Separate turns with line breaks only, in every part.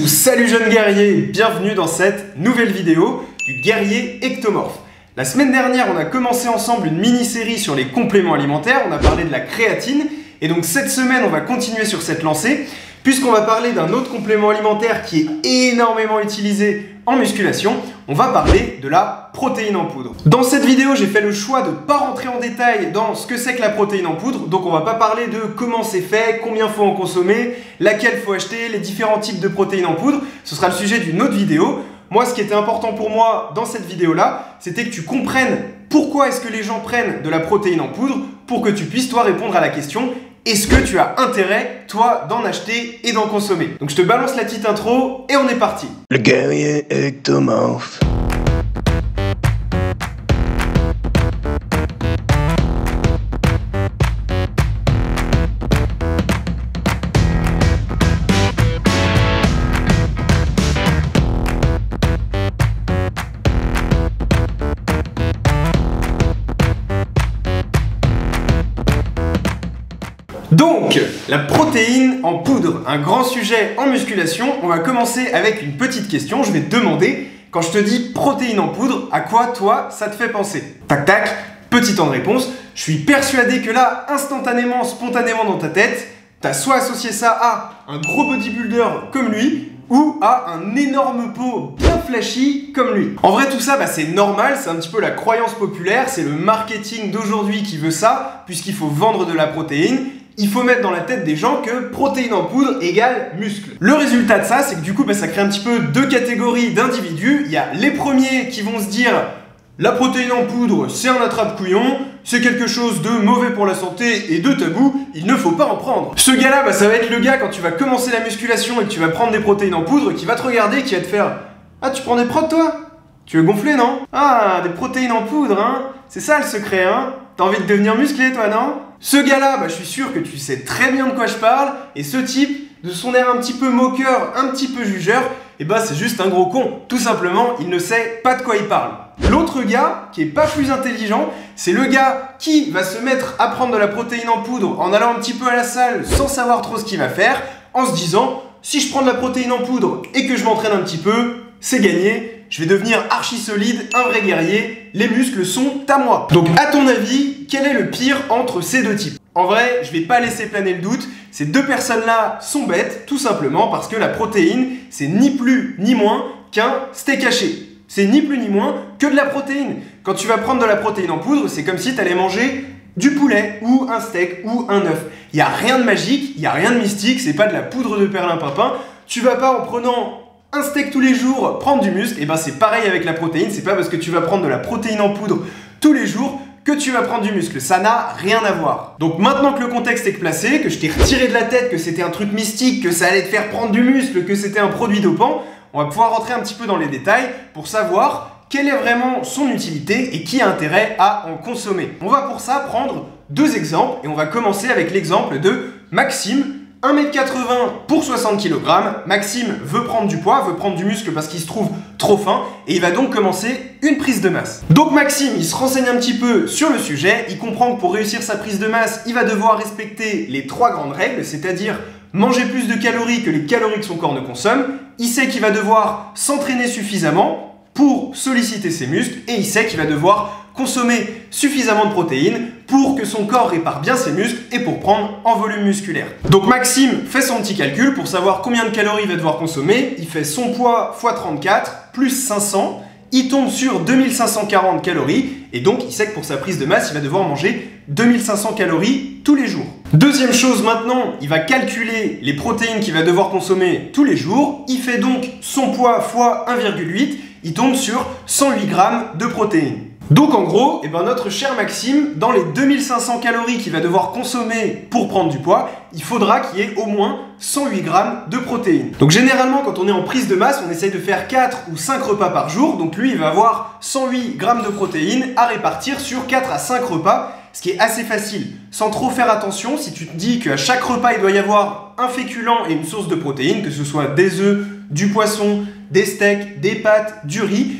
salut jeunes guerriers, bienvenue dans cette nouvelle vidéo du guerrier ectomorphe. La semaine dernière, on a commencé ensemble une mini-série sur les compléments alimentaires, on a parlé de la créatine, et donc cette semaine, on va continuer sur cette lancée, puisqu'on va parler d'un autre complément alimentaire qui est énormément utilisé en musculation, on va parler de la protéine en poudre. Dans cette vidéo, j'ai fait le choix de ne pas rentrer en détail dans ce que c'est que la protéine en poudre, donc on va pas parler de comment c'est fait, combien faut en consommer, laquelle faut acheter, les différents types de protéines en poudre, ce sera le sujet d'une autre vidéo. Moi, ce qui était important pour moi dans cette vidéo-là, c'était que tu comprennes pourquoi est-ce que les gens prennent de la protéine en poudre pour que tu puisses, toi, répondre à la question est-ce que tu as intérêt, toi, d'en acheter et d'en consommer? Donc, je te balance la petite intro et on est parti.
Le guerrier ectomorphe.
Donc, la protéine en poudre, un grand sujet en musculation. On va commencer avec une petite question. Je vais te demander, quand je te dis protéine en poudre, à quoi, toi, ça te fait penser? Tac, tac, petit temps de réponse. Je suis persuadé que là, instantanément, spontanément dans ta tête, tu as soit associé ça à un gros bodybuilder comme lui, ou à un énorme pot bien flashy comme lui. En vrai, tout ça, c'est normal, c'est un petit peu la croyance populaire, c'est le marketing d'aujourd'hui qui veut ça, puisqu'il faut vendre de la protéine. Il faut mettre dans la tête des gens que protéine en poudre égale muscle. Le résultat de ça, c'est que du coup, ça crée un petit peu deux catégories d'individus. Il y a les premiers qui vont se dire la protéine en poudre, c'est un attrape-couillon, c'est quelque chose de mauvais pour la santé et de tabou, il ne faut pas en prendre. Ce gars-là, ça va être le gars quand tu vas commencer la musculation et que tu vas prendre des protéines en poudre, qui va te regarder et qui va te faire « Ah, tu prends des prods toi? Tu veux gonfler, non? Ah, des protéines en poudre, hein? C'est ça le secret, hein? T'as envie de devenir musclé, toi, non? » Ce gars-là, je suis sûr que tu sais très bien de quoi je parle, et ce type, de son air un petit peu moqueur, un petit peu jugeur, c'est juste un gros con. Tout simplement, il ne sait pas de quoi il parle. L'autre gars, qui est pas plus intelligent, c'est le gars qui va se mettre à prendre de la protéine en poudre en allant un petit peu à la salle sans savoir trop ce qu'il va faire, en se disant, si je prends de la protéine en poudre et que je m'entraîne un petit peu, c'est gagné. Je vais devenir archi solide, un vrai guerrier, les muscles sont à moi. Donc à ton avis, quel est le pire entre ces deux types? En vrai, je vais pas laisser planer le doute, ces deux personnes-là sont bêtes, tout simplement parce que la protéine, c'est ni plus ni moins qu'un steak haché. C'est ni plus ni moins que de la protéine. Quand tu vas prendre de la protéine en poudre, c'est comme si tu allais manger du poulet ou un steak ou un œuf. Il n'y a rien de magique, il n'y a rien de mystique, c'est pas de la poudre de perlimpinpin. Tu vas pas en prenant un steak tous les jours, prendre du muscle, et c'est pareil avec la protéine, c'est pas parce que tu vas prendre de la protéine en poudre tous les jours que tu vas prendre du muscle, ça n'a rien à voir. Donc maintenant que le contexte est placé, que je t'ai retiré de la tête que c'était un truc mystique, que ça allait te faire prendre du muscle, que c'était un produit dopant, on va pouvoir rentrer un petit peu dans les détails pour savoir quelle est vraiment son utilité et qui a intérêt à en consommer. On va pour ça prendre deux exemples et on va commencer avec l'exemple de Maxime, 1m80 pour 60 kg, Maxime veut prendre du poids, veut prendre du muscle parce qu'il se trouve trop fin et il va donc commencer une prise de masse. Donc Maxime, il se renseigne un petit peu sur le sujet, il comprend que pour réussir sa prise de masse, il va devoir respecter les trois grandes règles, c'est-à-dire manger plus de calories que les calories que son corps ne consomme, il sait qu'il va devoir s'entraîner suffisamment pour solliciter ses muscles et il sait qu'il va devoir consommer suffisamment de protéines pour que son corps répare bien ses muscles et pour prendre en volume musculaire. Donc Maxime fait son petit calcul pour savoir combien de calories il va devoir consommer, il fait son poids x 34 plus 500, il tombe sur 2540 calories et donc il sait que pour sa prise de masse, il va devoir manger 2500 calories tous les jours. Deuxième chose maintenant, il va calculer les protéines qu'il va devoir consommer tous les jours, il fait donc son poids x 1,8, il tombe sur 108 grammes de protéines. Donc en gros, notre cher Maxime, dans les 2500 calories qu'il va devoir consommer pour prendre du poids, il faudra qu'il y ait au moins 108 grammes de protéines. Donc généralement, quand on est en prise de masse, on essaye de faire 4 ou 5 repas par jour. Donc lui, il va avoir 108 grammes de protéines à répartir sur 4 à 5 repas, ce qui est assez facile. Sans trop faire attention, si tu te dis qu'à chaque repas, il doit y avoir un féculent et une source de protéines, que ce soit des œufs, du poisson, des steaks, des pâtes, du riz,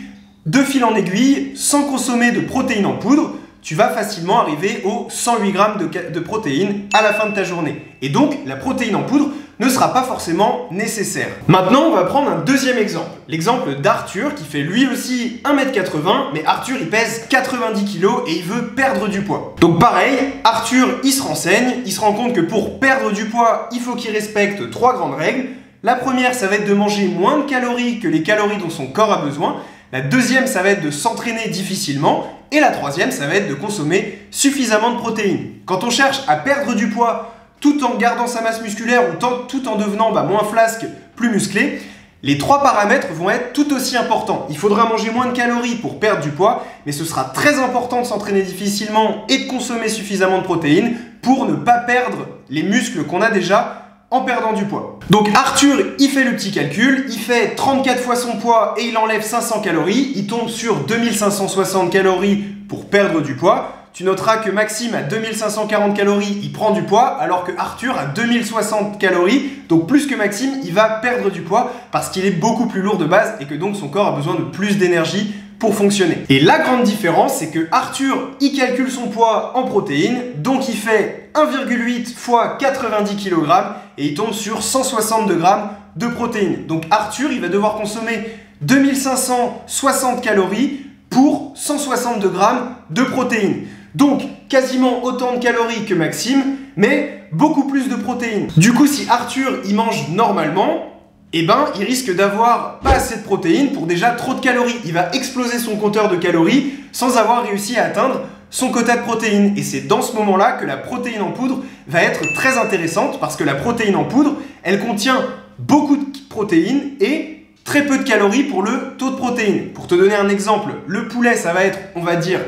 de fil en aiguille, sans consommer de protéines en poudre, tu vas facilement arriver aux 108 grammes de protéines à la fin de ta journée. Et donc, la protéine en poudre ne sera pas forcément nécessaire. Maintenant, on va prendre un deuxième exemple. L'exemple d'Arthur qui fait lui aussi 1m80, mais Arthur il pèse 90 kg et il veut perdre du poids. Donc pareil, Arthur il se renseigne, il se rend compte que pour perdre du poids, il faut qu'il respecte 3 grandes règles. La première, ça va être de manger moins de calories que les calories dont son corps a besoin. La deuxième, ça va être de s'entraîner difficilement. Et la troisième, ça va être de consommer suffisamment de protéines. Quand on cherche à perdre du poids tout en gardant sa masse musculaire ou tout en devenant moins flasque, plus musclé, les 3 paramètres vont être tout aussi importants. Il faudra manger moins de calories pour perdre du poids, mais ce sera très important de s'entraîner difficilement et de consommer suffisamment de protéines pour ne pas perdre les muscles qu'on a déjà en perdant du poids. Donc Arthur, il fait le petit calcul, il fait 34 fois son poids et il enlève 500 calories, il tombe sur 2560 calories pour perdre du poids. Tu noteras que Maxime a 2540 calories, il prend du poids, alors que Arthur a 2060 calories, donc plus que Maxime, il va perdre du poids parce qu'il est beaucoup plus lourd de base et que donc son corps a besoin de plus d'énergie pour fonctionner. Et la grande différence, c'est que Arthur, il calcule son poids en protéines, donc il fait 1,8 fois 90 kg et il tombe sur 162 grammes de protéines. Donc Arthur, il va devoir consommer 2560 calories pour 162 grammes de protéines. Donc quasiment autant de calories que Maxime, mais beaucoup plus de protéines. Du coup, si Arthur, il mange normalement, il risque d'avoir pas assez de protéines pour déjà trop de calories. Il va exploser son compteur de calories sans avoir réussi à atteindre son quota de protéines. Et c'est dans ce moment-là que la protéine en poudre va être très intéressante parce que la protéine en poudre, elle contient beaucoup de protéines et très peu de calories pour le taux de protéines. Pour te donner un exemple, le poulet, ça va être, on va dire,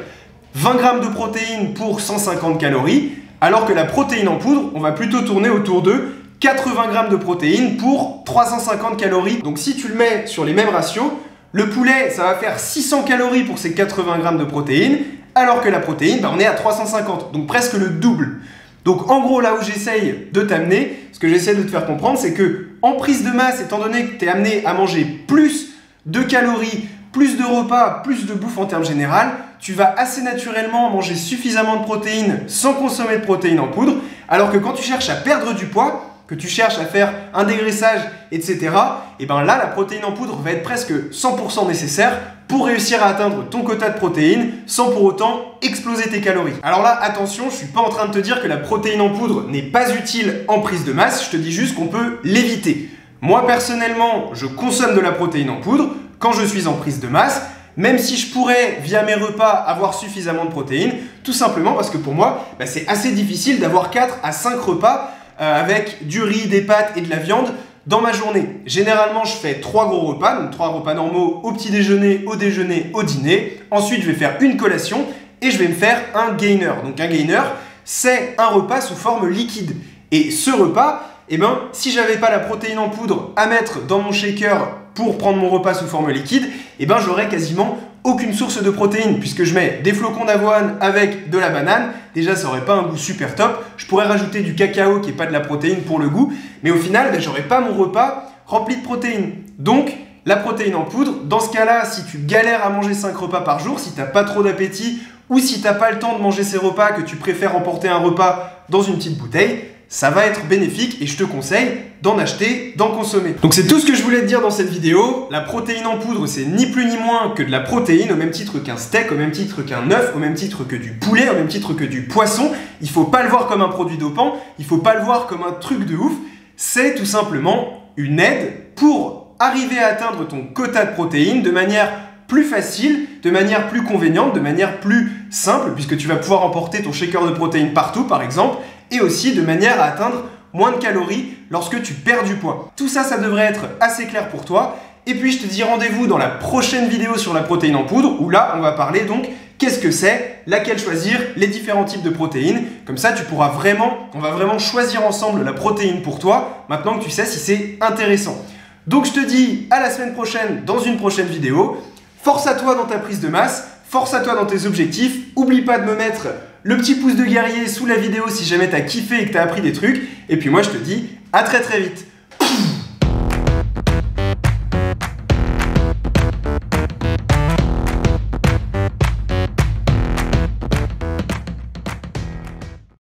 20 grammes de protéines pour 150 calories, alors que la protéine en poudre, on va plutôt tourner autour de 80 grammes de protéines pour 350 calories. Donc si tu le mets sur les mêmes ratios, le poulet, ça va faire 600 calories pour ces 80 grammes de protéines, alors que la protéine, on est à 350, donc presque le double. Donc en gros, là où j'essaye de t'amener, ce que j'essaie de te faire comprendre, c'est que en prise de masse, étant donné que tu es amené à manger plus de calories, plus de repas, plus de bouffe en termes général, tu vas assez naturellement manger suffisamment de protéines sans consommer de protéines en poudre, alors que quand tu cherches à perdre du poids, que tu cherches à faire un dégraissage, etc., et là, la protéine en poudre va être presque 100% nécessaire pour réussir à atteindre ton quota de protéines sans pour autant exploser tes calories. Alors là, attention, je ne suis pas en train de te dire que la protéine en poudre n'est pas utile en prise de masse, je te dis juste qu'on peut l'éviter. Moi, personnellement, je consomme de la protéine en poudre quand je suis en prise de masse, même si je pourrais, via mes repas, avoir suffisamment de protéines, tout simplement parce que pour moi, c'est assez difficile d'avoir 4 à 5 repas avec du riz, des pâtes et de la viande dans ma journée. Généralement, je fais 3 gros repas, donc 3 repas normaux au petit déjeuner, au dîner. Ensuite, je vais faire une collation et je vais me faire un gainer. Donc un gainer, c'est un repas sous forme liquide. Et ce repas, si j'avais pas la protéine en poudre à mettre dans mon shaker pour prendre mon repas sous forme liquide, j'aurais quasiment aucune source de protéines puisque je mets des flocons d'avoine avec de la banane. Déjà, ça aurait pas un goût super top. Je pourrais rajouter du cacao qui est pas de la protéine pour le goût, mais au final, j'aurais pas mon repas rempli de protéines. Donc, la protéine en poudre, dans ce cas-là, si tu galères à manger 5 repas par jour, si t'as pas trop d'appétit ou si t'as pas le temps de manger ces repas, que tu préfères emporter un repas dans une petite bouteille, ça va être bénéfique et je te conseille d'en acheter, d'en consommer. Donc c'est tout ce que je voulais te dire dans cette vidéo. La protéine en poudre, c'est ni plus ni moins que de la protéine, au même titre qu'un steak, au même titre qu'un œuf, au même titre que du poulet, au même titre que du poisson. Il faut pas le voir comme un produit dopant, il faut pas le voir comme un truc de ouf. C'est tout simplement une aide pour arriver à atteindre ton quota de protéines de manière plus facile, de manière plus convéniente, de manière plus simple, puisque tu vas pouvoir emporter ton shaker de protéines partout, par exemple, et aussi de manière à atteindre moins de calories lorsque tu perds du poids. Tout ça, ça devrait être assez clair pour toi. Et puis, je te dis rendez-vous dans la prochaine vidéo sur la protéine en poudre, où là, on va parler donc qu'est-ce que c'est, laquelle choisir, les différents types de protéines. Comme ça, on va vraiment choisir ensemble la protéine pour toi, maintenant que tu sais si c'est intéressant. Donc, je te dis à la semaine prochaine dans une prochaine vidéo. Force à toi dans ta prise de masse, force à toi dans tes objectifs. Oublie pas de me mettre le petit pouce de guerrier sous la vidéo si jamais t'as kiffé et que t'as appris des trucs. Et puis moi, je te dis à très très vite.